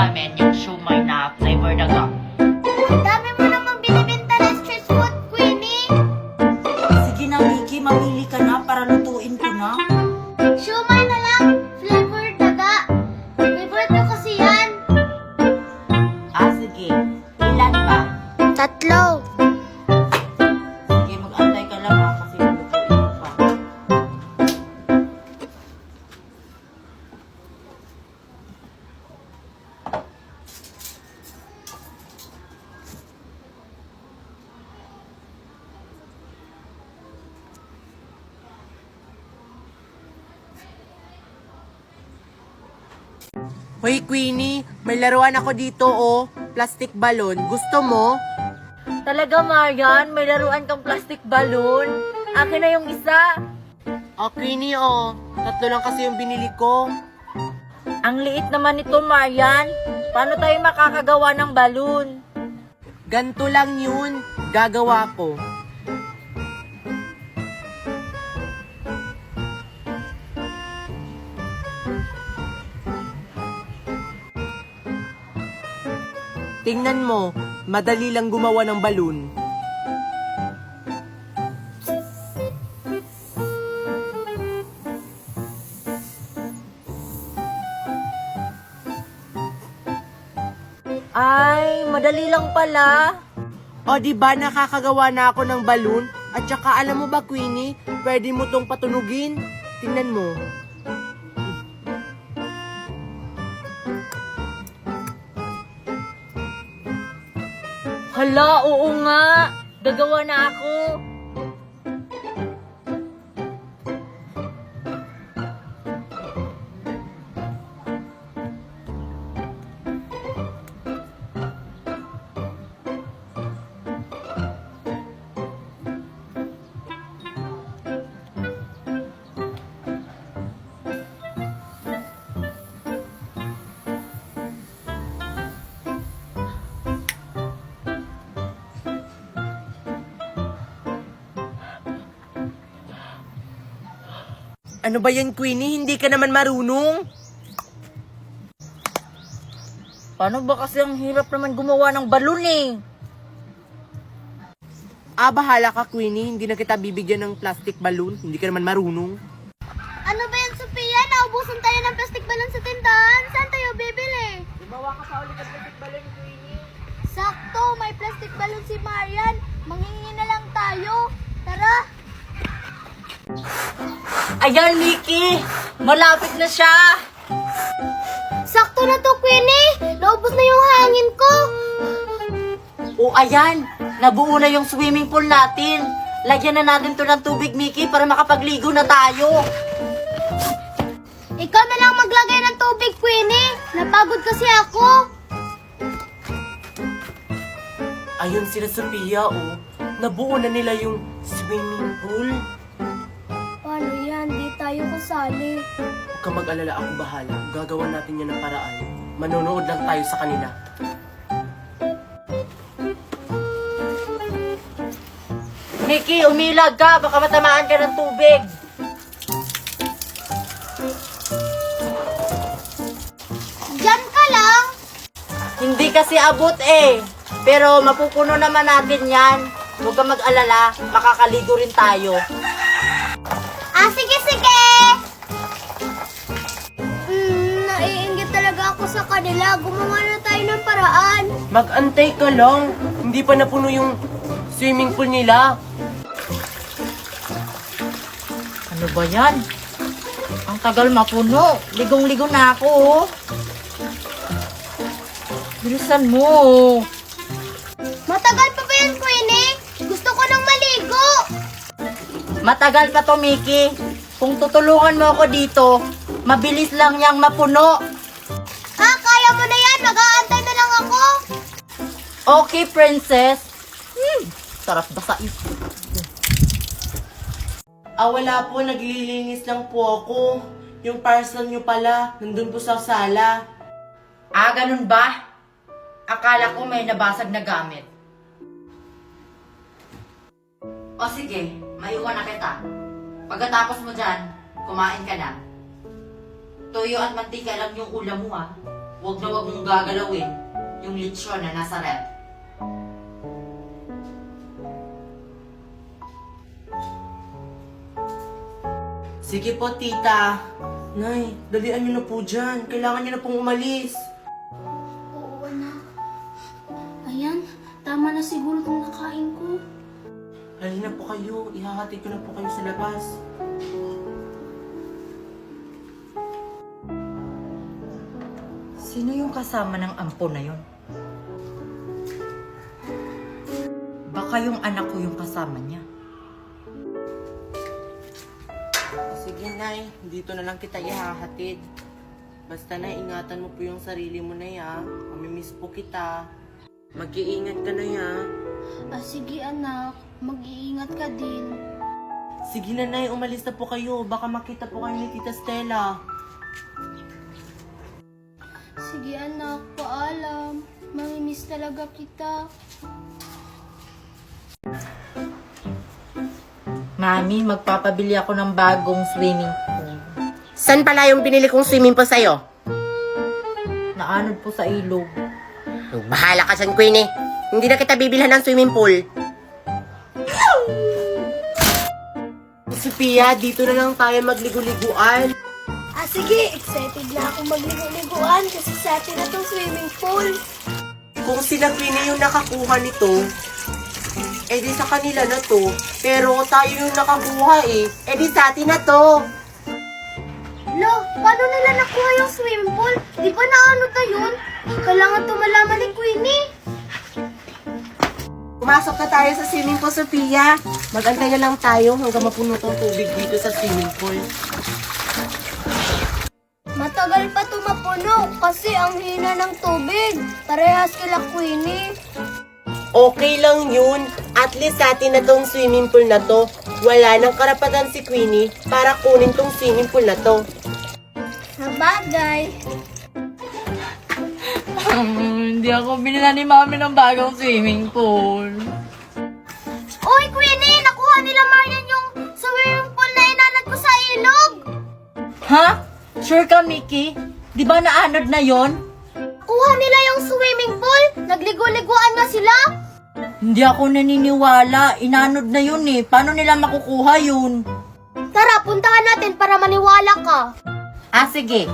namin yung siomay na flavor daga. Ang dami mo namang binibenta na street food, Queenie. Sige na, Mickey, mamili ka na para lutuin ko na. Siomay na lang, flavor daga. Favorite mo kasi yan. Sige. Ilan ba? 3. Sige, mag-antay ka lang ha, kasi lutuin ko pa. Hoy Queenie, may laruan ako dito oh, plastic balloon. Gusto mo? Talaga, Marian? May laruan kang plastic balloon? Akin na yung isa. Oh Queenie oh, 3 lang kasi yung binili ko. Ang liit naman nito, Marian. Paano tayo makakagawa ng balloon? Ganto lang yun, gagawa ko. Tingnan mo, madali lang gumawa ng balloon. Ay, madali lang pala. O di ba nakakagawa na ako ng balloon? At saka alam mo ba Queenie, pwede mo tong patunugin. Tingnan mo. Hala, oo nga. Gagawa na ako. Ano ba yan Queenie? Hindi ka naman marunong. Paano ba kasi ang hirap naman gumawa ng balloon eh? Bahala ka Queenie, hindi na kita bibigyan ng plastic balloon. Hindi ka naman marunong. Ano ba yan, Sophia? Naubusan tayo ng plastic balloon sa tindahan. Saan tayo bibili? Gumawa ka pa ulit ng plastic balloon Queenie. Sakto, may plastic balloon si Marian. Manghingi na lang tayo. Tara! Ayan, Mickey! Malapit na siya! Sakto na to, Queenie! Naubos na yung hangin ko! O ayan, nabuo na yung swimming pool natin. Lagyan na natin to ng tubig, Mickey, para makapagligo na tayo. Ikaw na lang maglagay ng tubig, Queenie! Napagod kasi ako! Ayun sila Sophia oh. Nabuo na nila yung swimming pool. Paano yan? Di tayo kasali. Huwag ka mag-alala, ako bahala. Gagawa natin yan ng paraan. Manonood lang tayo sa kanila. Mickey, umilag ka, baka matamaan ka ng tubig. Diyan ka lang! Hindi kasi abot eh. Pero mapupuno naman natin yan. Huwag ka mag-alala, makakaligo rin tayo. Sige, sige! Naiinggit talaga ako sa kanila. Gumawa na tayo ng paraan. Mag-antay ka lang. Hindi pa napuno yung swimming pool nila. Ano ba yan? Ang tagal mapuno. Ligong-ligo na ako. Oh. Bilisan mo. Matagal pa ba yan, Queenie? Gusto ko nang maligo. Matagal pa to, Mickey. Kung tutulungan mo ako dito, mabilis lang niyang mapuno. Kaya mo na yan. Mag-aantay na lang ako. Okay, princess. Sarap basain. Wala po. Naglilinis lang po ako. Yung parcel nyo pala, nandun po sa sala. Ganun ba? Akala ko may nabasag na gamit. O sige, maiwan na kita. Pagkatapos mo dyan, kumain ka na. Toyo at mantika lang yung ulam mo Huwag na huwag mong gagalawin yung lechon na nasa rep. Sige po, tita. Nay, dalian niyo na po dyan. Kailangan niyo na pong umalis. Oo, anak. Ayan, tama na siguro itong nakain ko. Halina po kayo. Ihahatid ko na po kayo sa labas. Sino yung kasama ng ampon na yun? Baka yung anak ko yung kasama niya. Sige, Nay. Dito na lang kita ihahatid. Basta na, ingatan mo po yung sarili mo na ya. Mamimiss po kita. Mag-iingat ka na ya. Sige anak, mag-iingat ka din. Sige na, Nay. Umalis na po kayo. Baka makita po kayo ni Tita Stella. Sige anak, paalam. Mamimiss talaga kita. Mami, magpapabili ako ng bagong swimming pool. San pala yung binili kong swimming pool sa'yo? Naanod po sa ilog. Bahala ka dyan, Queenie. Hindi na kita bibilhan ng swimming pool. Sophia, dito na lang tayo magligo-liguan. Sige, excited na ako magligo-liguan kasi sa atin na itong swimming pool. Kung sila Queenie yung nakakuha nito, edi sa kanila na to. Pero tayo yung nakakuha edi sa atin na to. Lo, paano nila nakuha yung swimming pool? Di ba naano na yun? Kailangan ito malaman ni Queenie. Pumasok na tayo sa swimming pool, Sophia. Mag-antay na lang tayo hanggang mapuno tong tubig dito sa swimming pool. Matagal pa ito mapuno kasi ang hina ng tubig. Parehas kila Queenie. Okay lang yun. At least sa atin na tong swimming pool na to. Wala nang karapatan si Queenie para kunin tong swimming pool na to. Sabagay. Hindi ako binila ni Mami ng bagong swimming pool. Uy, Queenie! Nakuha nila Marian yung swimming pool na inanad ko sa ilog. Ha? Sure ka, Mickey? Di ba naanod na yon? Kuha nila yung swimming pool. Nagligo-liguan na sila. Hindi ako naniniwala. Inanod na yun eh. Paano nila makukuha yun? Tara, puntahan natin para maniwala ka. Sige.